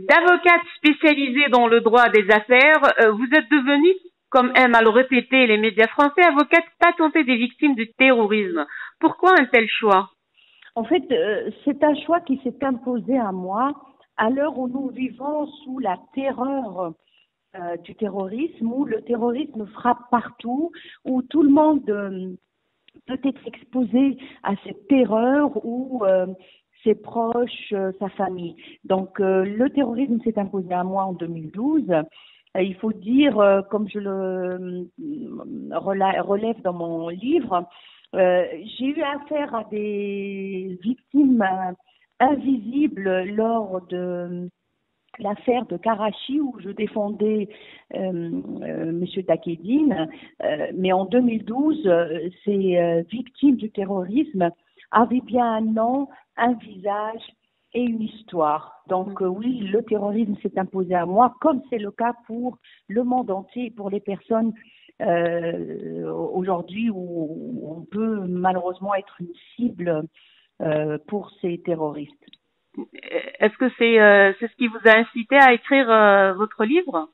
D'avocate spécialisée dans le droit des affaires, vous êtes devenue, comme aiment à le répéter les médias français, avocate patentée des victimes du terrorisme. Pourquoi un tel choix? En fait, c'est un choix qui s'est imposé à moi à l'heure où nous vivons sous la terreur du terrorisme, où le terrorisme frappe partout, où tout le monde peut être exposé à cette terreur, où ses proches, sa famille. Donc, le terrorisme s'est imposé à moi en 2012. Il faut dire, comme je le relève dans mon livre, j'ai eu affaire à des victimes invisibles lors de l'affaire de Karachi où je défendais Monsieur Takedine, mais en 2012, ces victimes du terrorisme avaient bien un nom, un visage et une histoire. Donc oui, le terrorisme s'est imposé à moi, comme c'est le cas pour le monde entier, pour les personnes aujourd'hui où on peut malheureusement être une cible pour ces terroristes. Est-ce que c'est ce qui vous a incité à écrire votre livre?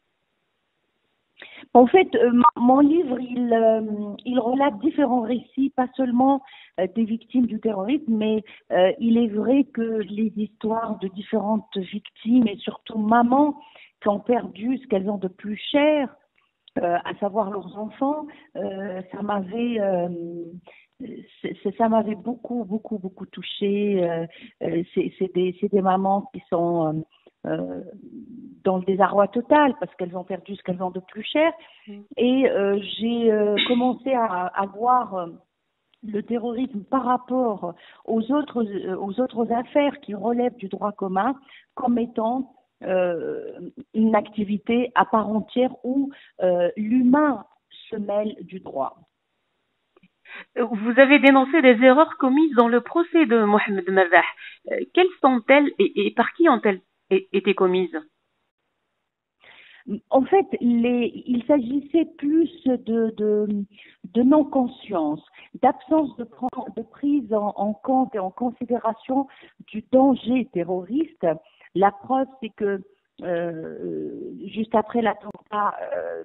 En fait, mon livre, il relate différents récits, pas seulement des victimes du terrorisme, mais il est vrai que les histoires de différentes victimes et surtout mamans qui ont perdu ce qu'elles ont de plus cher, à savoir leurs enfants, ça m'avait beaucoup touchée. C'est des mamans qui sont dans le désarroi total parce qu'elles ont perdu ce qu'elles ont de plus cher. Et j'ai commencé à voir le terrorisme par rapport aux autres affaires qui relèvent du droit commun comme étant une activité à part entière où l'humain se mêle du droit. Vous avez dénoncé des erreurs commises dans le procès de Mohamed Merah. Quelles sont-elles et par qui ont-elles été commises? En fait, il s'agissait plus de non-conscience, d'absence de prise en compte et en considération du danger terroriste. La preuve, c'est que juste après l'attentat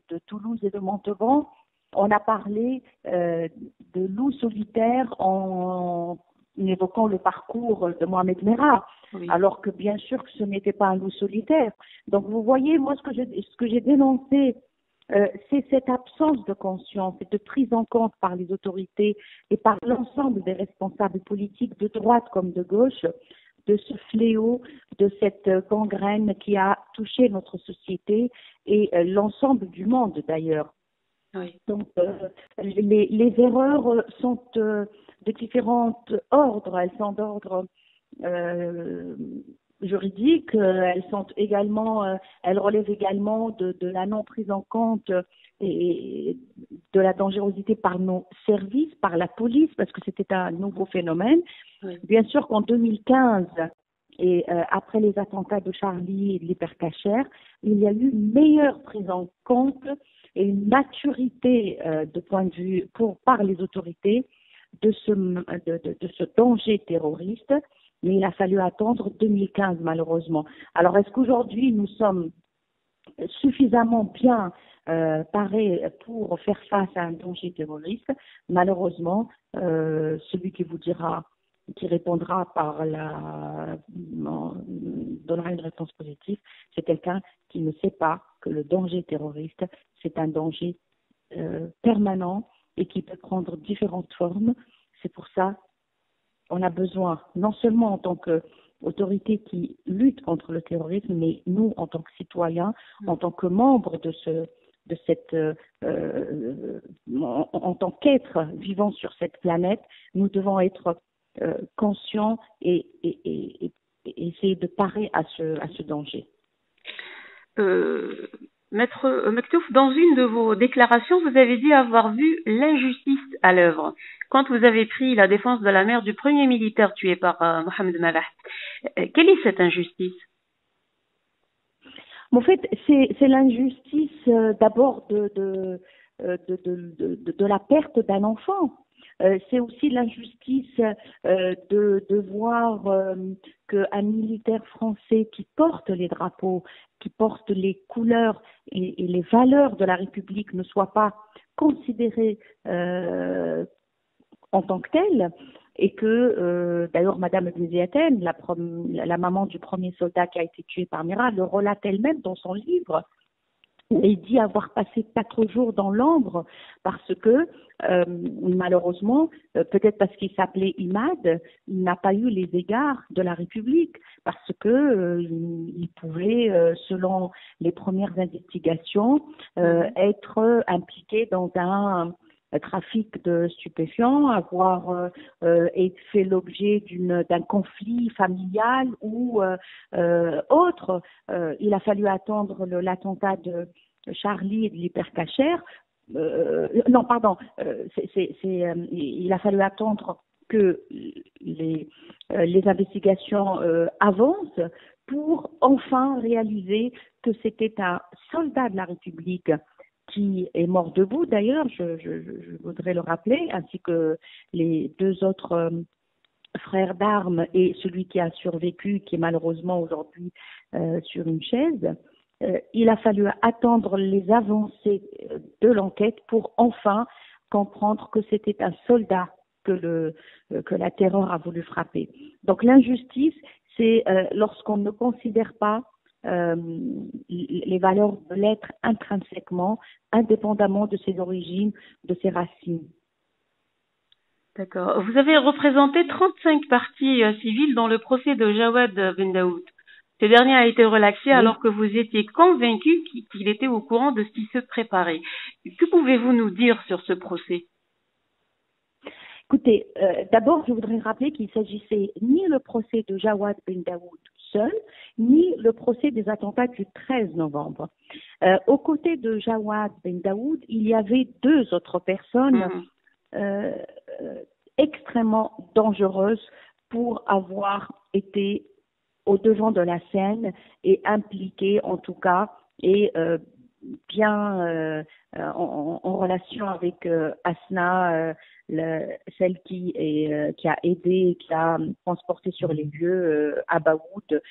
de Toulouse et de Montauban, on a parlé de loup solitaire en évoquant le parcours de Mohamed Merah, oui. Alors que bien sûr que ce n'était pas un loup solitaire. Donc vous voyez, moi ce que j'ai dénoncé, c'est cette absence de conscience et de prise en compte par les autorités et par l'ensemble des responsables politiques de droite comme de gauche de ce fléau, de cette gangrène qui a touché notre société et l'ensemble du monde d'ailleurs. Oui. Donc, les erreurs sont de différents ordres. Elles sont d'ordre juridique. Elles sont également, elles relèvent également de la non prise en compte et de la dangerosité par nos services, par la police, parce que c'était un nouveau phénomène. Oui. Bien sûr qu'en 2015 et après les attentats de Charlie et de l'Hypercacher, il y a eu une meilleure prise en compte et une maturité de point de vue par les autorités de ce danger terroriste, mais il a fallu attendre 2015 malheureusement. Alors est-ce qu'aujourd'hui nous sommes suffisamment bien parés pour faire face à un danger terroriste? Malheureusement, celui qui vous dira, qui répondra donnera une réponse positive, c'est quelqu'un qui ne sait pas que le danger terroriste, c'est un danger permanent et qui peut prendre différentes formes. C'est pour ça qu'on a besoin, non seulement en tant qu'autorité qui lutte contre le terrorisme, mais nous, en tant que citoyens, en tant que membres en tant qu'êtres vivant sur cette planète, nous devons être conscients et essayer de parer à ce danger. Maître Mektouf, dans une de vos déclarations, vous avez dit avoir vu l'injustice à l'œuvre quand vous avez pris la défense de la mère du premier militaire tué par Mohamed Merah. Quelle est cette injustice? En fait, c'est l'injustice d'abord de la perte d'un enfant. C'est aussi l'injustice de voir qu'un militaire français qui porte les drapeaux, qui porte les couleurs et les valeurs de la République ne soit pas considéré en tant que tel, et que d'ailleurs Madame Gliziaten, la maman du premier soldat qui a été tué par Mira, le relate elle-même dans son livre, où elle dit avoir passé 4 jours dans l'ombre parce que malheureusement, peut-être parce qu'il s'appelait Imad, il n'a pas eu les égards de la République parce que il pouvait, selon les premières investigations, être impliqué dans un trafic de stupéfiants, avoir fait l'objet d'un conflit familial ou autre. Il a fallu attendre l'attentat de Charlie et de l'hypercachère. Non, pardon, il a fallu attendre que les investigations avancent pour enfin réaliser que c'était un soldat de la République qui est mort debout d'ailleurs, je voudrais le rappeler, ainsi que les 2 autres frères d'armes et celui qui a survécu, qui est malheureusement aujourd'hui sur une chaise. Il a fallu attendre les avancées de l'enquête pour enfin comprendre que c'était un soldat que la terreur a voulu frapper. Donc l'injustice, c'est lorsqu'on ne considère pas les valeurs de l'être intrinsèquement, indépendamment de ses origines, de ses racines. D'accord. Vous avez représenté 35 parties civiles dans le procès de Jawad Ben Daoud. Ce dernier a été relaxé alors que vous étiez convaincu qu'il était au courant de ce qui se préparait. Que pouvez-vous nous dire sur ce procès? Écoutez, d'abord, je voudrais rappeler qu'il s'agissait ni le procès de Jawad Ben Daoud seul, ni le procès des attentats du 13 novembre. Aux côtés de Jawad Ben Daoud, il y avait 2 autres personnes extrêmement dangereuses pour avoir été au devant de la scène et impliquées en tout cas et bien en relation avec Asna, celle qui a aidé, qui a transporté sur les lieux à Baoud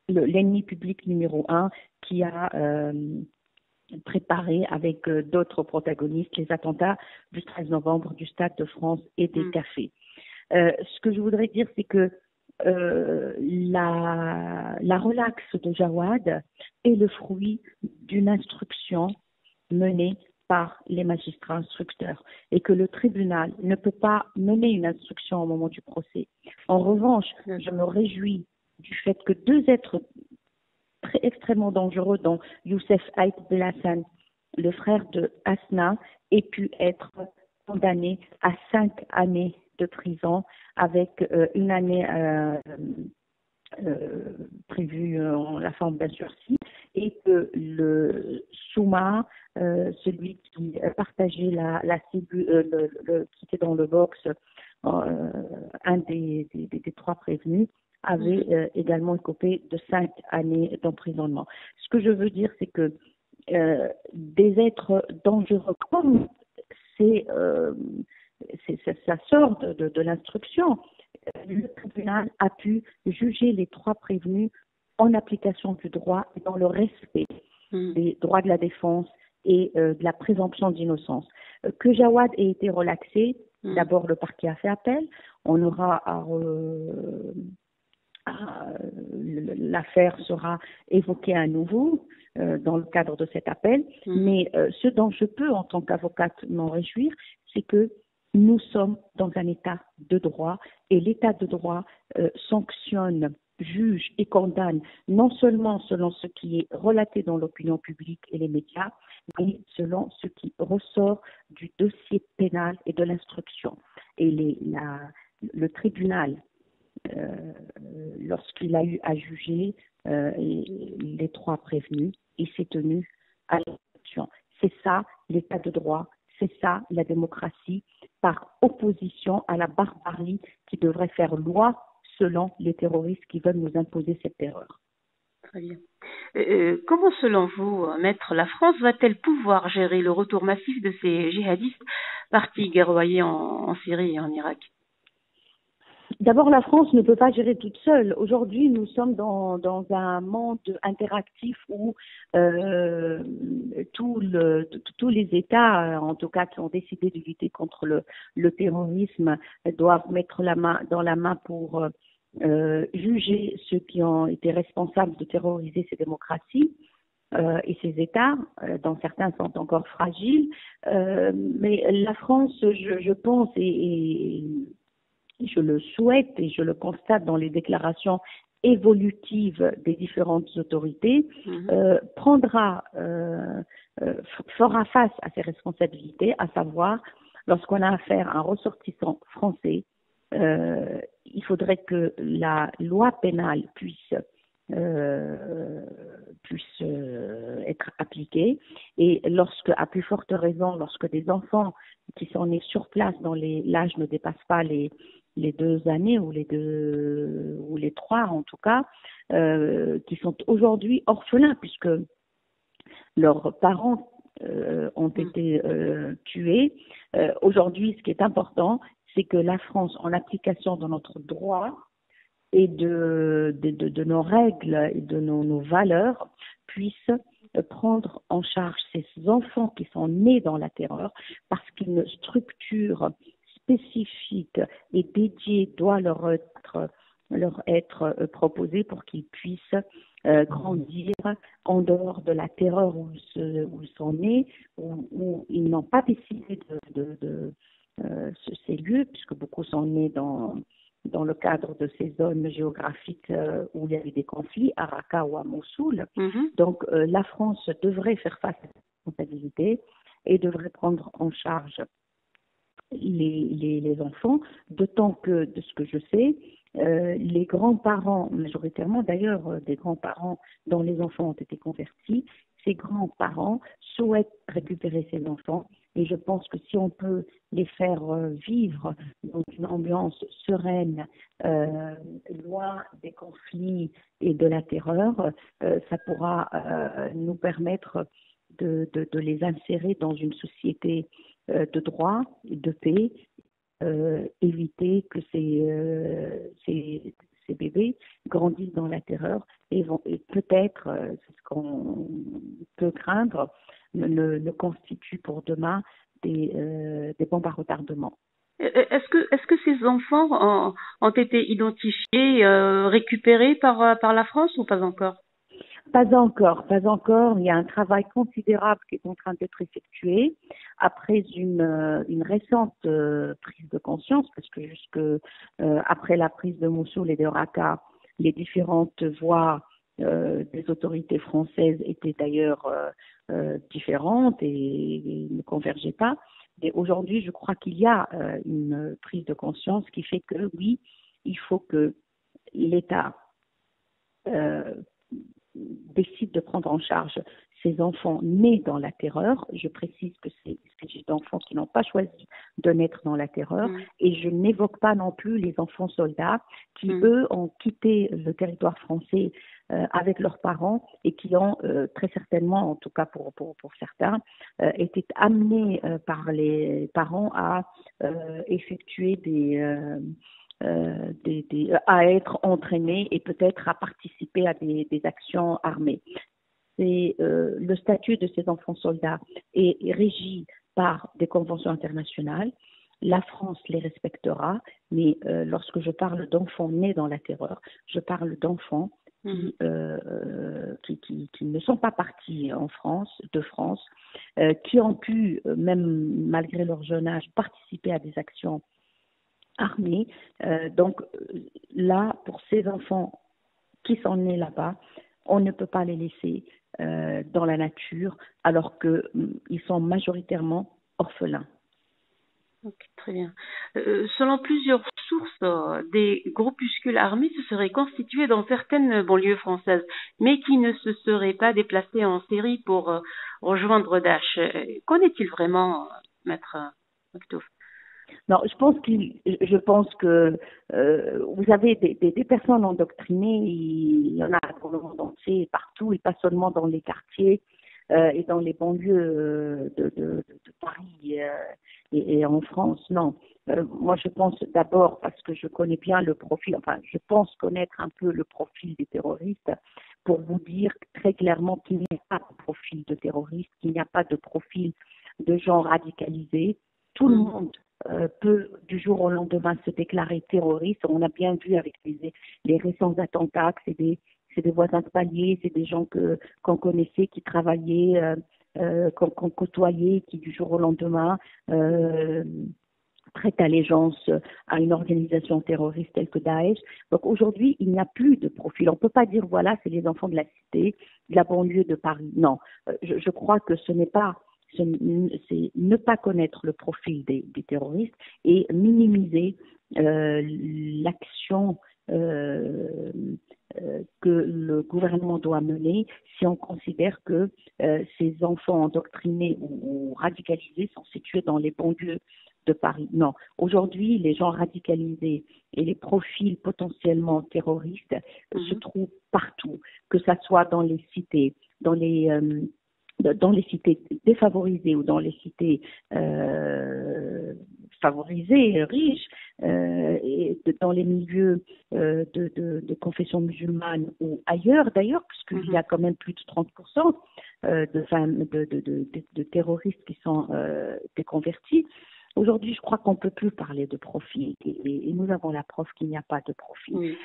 l'ennemi public numéro 1 qui a préparé avec d'autres protagonistes les attentats du 13 novembre du Stade de France et des cafés. Ce que je voudrais dire, c'est que la relaxe de Jawad est le fruit d'une instruction menée par les magistrats instructeurs et que le tribunal ne peut pas mener une instruction au moment du procès. En revanche, je me réjouis du fait que 2 êtres extrêmement dangereux, dont Youssef Aït Belassan, le frère de Asna, aient pu être condamnés à 5 années de prison avec une année prévue en la forme d'un sursis, et que le Souma, celui qui partageait la cellule, qui était dans le box, un des 3 prévenus, avait également écopé de 5 années d'emprisonnement. Ce que je veux dire, c'est que des êtres dangereux, comme ça sort de l'instruction, le tribunal a pu juger les 3 prévenus en application du droit et dans le respect des droits de la défense et de la présomption d'innocence. Que Jawad ait été relaxé, d'abord le parquet a fait appel, on aura l'affaire sera évoquée à nouveau dans le cadre de cet appel, mais ce dont je peux en tant qu'avocate m'en réjouir, c'est que nous sommes dans un état de droit et l'état de droit sanctionne, juge et condamne non seulement selon ce qui est relaté dans l'opinion publique et les médias, mais selon ce qui ressort du dossier pénal et de l'instruction. Et le tribunal, lorsqu'il a eu à juger les 3 prévenus, il s'est tenu à l'instruction. C'est ça l'état de droit, c'est ça la démocratie, par opposition à la barbarie qui devrait faire loi selon les terroristes qui veulent nous imposer cette terreur. Très bien. Comment, selon vous, Maître, la France va-t-elle pouvoir gérer le retour massif de ces djihadistes partis guerroyer en Syrie et en Irak? D'abord, la France ne peut pas gérer toute seule. Aujourd'hui, nous sommes dans un monde interactif où tous les États, en tout cas, qui ont décidé de lutter contre le terrorisme, doivent mettre la main dans la main pour juger ceux qui ont été responsables de terroriser ces démocraties. Et ces États, dont certains sont encore fragiles, mais la France, je pense, et je le souhaite et je le constate dans les déclarations évolutives des différentes autorités, fera face à ses responsabilités, à savoir, lorsqu'on a affaire à un ressortissant français, il faudrait que la loi pénale puisse être appliquée, et lorsque, à plus forte raison, lorsque des enfants qui sont nés sur place, dont l'âge ne dépasse pas les 2 années ou les 3 en tout cas, qui sont aujourd'hui orphelins puisque leurs parents ont été tués. Aujourd'hui, ce qui est important, c'est que la France, en application de notre droit et de nos règles et de nos valeurs, puisse prendre en charge ces enfants qui sont nés dans la terreur, parce qu'une structure spécifique et dédiée doit leur être proposée pour qu'ils puissent grandir en dehors de la terreur où ils sont nés, où ils n'ont pas décidé de ces lieux, puisque beaucoup sont nés dans le cadre de ces zones géographiques où il y avait des conflits, à Raqqa ou à Mossoul. Donc la France devrait faire face à cette responsabilité et devrait prendre en charge les enfants, d'autant que, de ce que je sais, les grands-parents, majoritairement d'ailleurs des grands-parents dont les enfants ont été convertis, ces grands-parents souhaitent récupérer ces enfants, et je pense que si on peut les faire vivre dans une ambiance sereine, loin des conflits et de la terreur, ça pourra nous permettre de les insérer dans une société de droit, de paix, éviter que ces bébés grandissent dans la terreur et peut-être, c'est ce qu'on peut craindre, ne constituent pour demain des bombes à retardement. Est-ce que ces enfants ont été identifiés, récupérés par la France ou pas encore? Pas encore, pas encore. Il y a un travail considérable qui est en train d'être effectué après une récente prise de conscience, parce que après la prise de Mossoul et de Raqqa, les différentes voix des autorités françaises étaient d'ailleurs différentes et ne convergeaient pas. Et aujourd'hui, je crois qu'il y a une prise de conscience qui fait que oui, il faut que l'État décide de prendre en charge ces enfants nés dans la terreur. Je précise que c'est d'enfants qui n'ont pas choisi de naître dans la terreur, et je n'évoque pas non plus les enfants soldats qui, eux, ont quitté le territoire français avec leurs parents et qui ont très certainement, en tout cas pour certains, été amenés par les parents à effectuer à être entraînés et peut-être à participer à des actions armées. Le statut de ces enfants soldats est régi par des conventions internationales. La France les respectera, mais lorsque je parle d'enfants nés dans la terreur, je parle d'enfants qui ne sont pas partis de France, qui ont pu, même malgré leur jeune âge, participer à des actions armées. Donc là, pour ces enfants qui sont nés là-bas, on ne peut pas les laisser dans la nature alors qu'ils sont majoritairement orphelins. Ok, très bien. Selon plusieurs sources, des groupuscules armés se seraient constitués dans certaines banlieues françaises, mais qui ne se seraient pas déplacés en Syrie pour rejoindre Daesh. Qu'en est-il vraiment, Maître Maktouf? Non, je pense que vous avez des personnes endoctrinées, il y en a dans le monde entier, partout, et pas seulement dans les quartiers et dans les banlieues de Paris et en France, non. Moi, je pense d'abord, parce que je connais bien le profil, enfin, je pense connaître un peu le profil des terroristes, pour vous dire très clairement qu'il n'y a pas de profil de terroriste, qu'il n'y a pas de profil de gens radicalisés. Tout le monde peut du jour au lendemain se déclarer terroriste. On a bien vu avec les récents attentats que c'est des voisins de palier, c'est des gens qu'on connaissait, qui travaillaient, qu'on côtoyait, qui du jour au lendemain prête allégeance à une organisation terroriste telle que Daesh. Donc aujourd'hui, il n'y a plus de profil. On ne peut pas dire, voilà, c'est les enfants de la cité, de la banlieue de Paris. Non, je crois que c'est ne pas connaître le profil des terroristes et minimiser l'action que le gouvernement doit mener si on considère que ces enfants endoctrinés ou radicalisés sont situés dans les banlieues de Paris. Non. Aujourd'hui, les gens radicalisés et les profils potentiellement terroristes se trouvent partout, que ça soit dans les cités, dans les cités défavorisées ou dans les cités favorisées, riches, et dans les milieux de confession musulmane ou ailleurs d'ailleurs, puisqu'il y a quand même plus de 30% de terroristes qui sont déconvertis. Aujourd'hui, je crois qu'on ne peut plus parler de profil et nous avons la preuve qu'il n'y a pas de profil. Oui.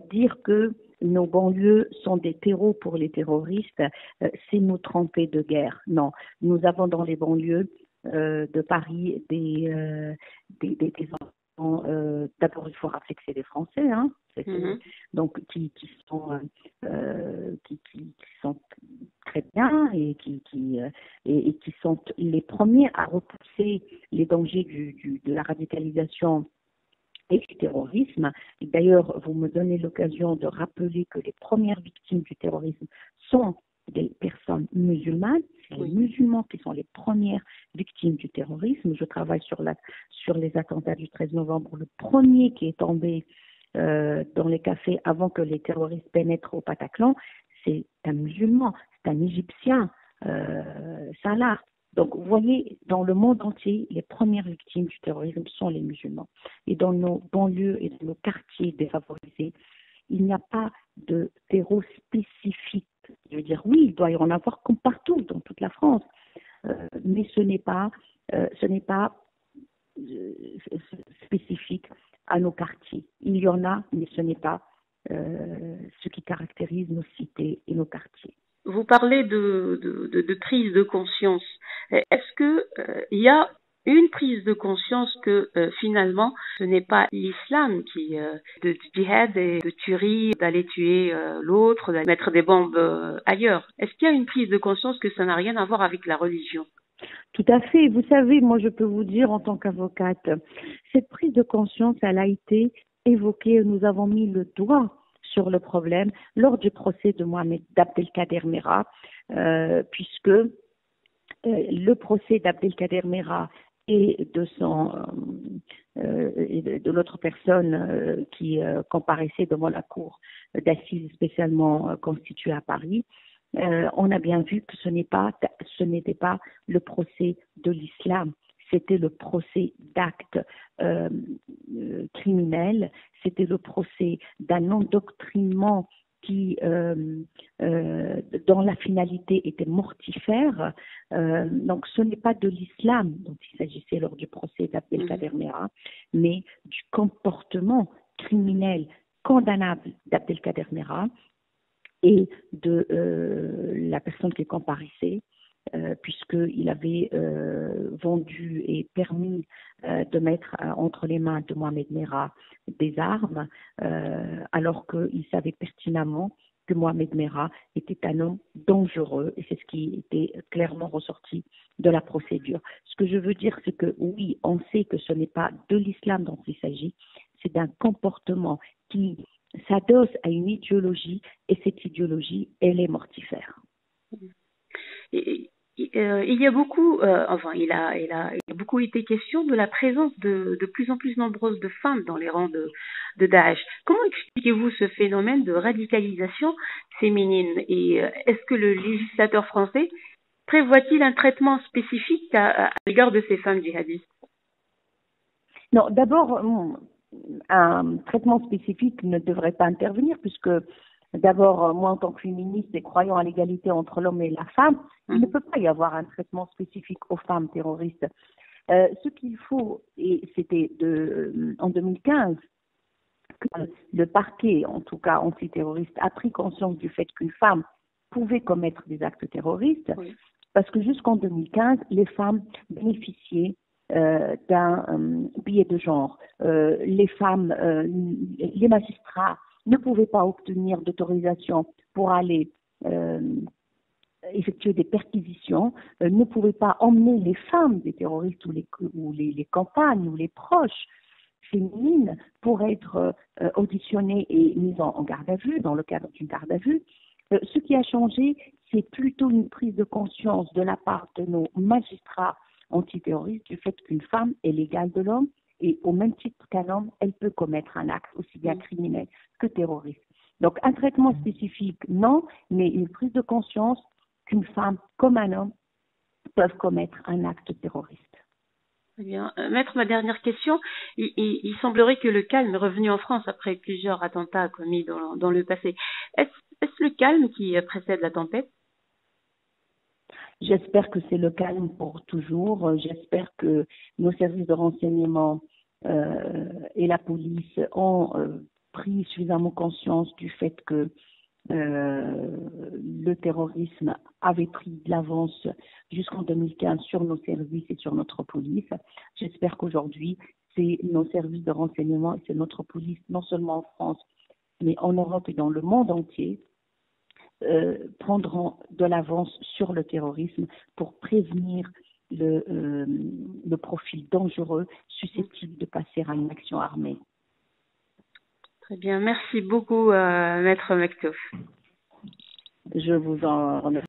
Dire que nos banlieues sont des terreaux pour les terroristes, c'est nous tromper de guerre. Non, nous avons dans les banlieues de Paris des enfants. D'abord, il faut rappeler que c'est des Français, hein, donc qui sont très bien et qui sont les premiers à repousser les dangers de la radicalisation et du terrorisme. Et d'ailleurs, vous me donnez l'occasion de rappeler que les premières victimes du terrorisme sont des personnes musulmanes. C'est les musulmans qui sont les premières victimes du terrorisme. Je travaille sur les attentats du 13 novembre. Le premier qui est tombé dans les cafés avant que les terroristes pénètrent au Bataclan, c'est un musulman, c'est un Égyptien, Salah. Donc, vous voyez, dans le monde entier, les premières victimes du terrorisme sont les musulmans. Et dans nos banlieues et dans nos quartiers défavorisés, il n'y a pas de terreau spécifique. Je veux dire, oui, il doit y en avoir comme partout, dans toute la France. Mais ce n'est pas spécifique à nos quartiers. Il y en a, mais ce n'est pas ce qui caractérise nos cités et nos quartiers. Vous parlez de prise de conscience. Est-ce que il y a une prise de conscience que finalement ce n'est pas l'islam qui de djihad et de tuerie, d'aller tuer l'autre, d'aller mettre des bombes ailleurs? Est-ce qu'il y a une prise de conscience que ça n'a rien à voir avec la religion? Tout à fait. Vous savez, moi je peux vous dire en tant qu'avocate, cette prise de conscience, elle a été évoquée. Nous avons mis le doigt sur le problème lors du procès de Mohamed d'Abdelkader Merah, puisque le procès d'Abdelkader Merah et de l'autre personne qui comparaissait devant la cour d'assises spécialement constituée à Paris, on a bien vu que ce n'était pas le procès de l'islam, c'était le procès d'actes criminels, c'était le procès d'un endoctrinement qui, dont la finalité était mortifère. Donc, ce n'est pas de l'islam dont il s'agissait lors du procès d'Abdelkader Merah, mais du comportement criminel condamnable d'Abdelkader Merah et de la personne qui comparissait, puisqu'il avait vendu et permis de mettre entre les mains de Mohamed Merah des armes, alors qu'il savait pertinemment que Mohamed Merah était un homme dangereux, et c'est ce qui était clairement ressorti de la procédure. Ce que je veux dire, c'est que oui, on sait que ce n'est pas de l'islam dont il s'agit, c'est d'un comportement qui s'adosse à une idéologie, et cette idéologie, elle est mortifère. Il y a beaucoup, il a beaucoup été question de la présence de plus en plus nombreuses de femmes dans les rangs de Daesh. Comment expliquez-vous ce phénomène de radicalisation féminine et est-ce que le législateur français prévoit-il un traitement spécifique à l'égard de ces femmes djihadistes? Non, d'abord, un traitement spécifique ne devrait pas intervenir puisque d'abord, moi en tant que féministe et croyant à l'égalité entre l'homme et la femme, il ne peut pas y avoir un traitement spécifique aux femmes terroristes. Ce qu'il faut, et c'était en 2015, que le parquet, en tout cas antiterroriste, a pris conscience du fait qu'une femme pouvait commettre des actes terroristes, oui. Parce que jusqu'en 2015, les femmes bénéficiaient d'un billet de genre. Les femmes, les magistrats ne pouvaient pas obtenir d'autorisation pour aller effectuer des perquisitions, ne pouvaient pas emmener les femmes des terroristes ou les compagnes ou les proches féminines pour être auditionnées et mises en garde à vue, dans le cadre d'une garde à vue. Ce qui a changé, c'est plutôt une prise de conscience de la part de nos magistrats antiterroristes du fait qu'une femme est l'égale de l'homme et au même titre qu'un homme, elle peut commettre un acte aussi bien criminel que terroriste. Donc un traitement spécifique, non, mais une prise de conscience qu'une femme comme un homme peuvent commettre un acte terroriste. Très bien. Maître, ma dernière question, il semblerait que le calme est revenu en France après plusieurs attentats commis dans le passé. Est-ce le calme qui précède la tempête? J'espère que c'est le calme pour toujours. J'espère que nos services de renseignement et la police ont pris suffisamment conscience du fait que le terrorisme avait pris de l'avance jusqu'en 2015 sur nos services et sur notre police. J'espère qu'aujourd'hui, c'est nos services de renseignement et c'est notre police, non seulement en France, mais en Europe et dans le monde entier, prendront de l'avance sur le terrorisme pour prévenir le profil dangereux susceptible de passer à une action armée. Très bien, merci beaucoup, Maître Mektouf. Je vous en remercie.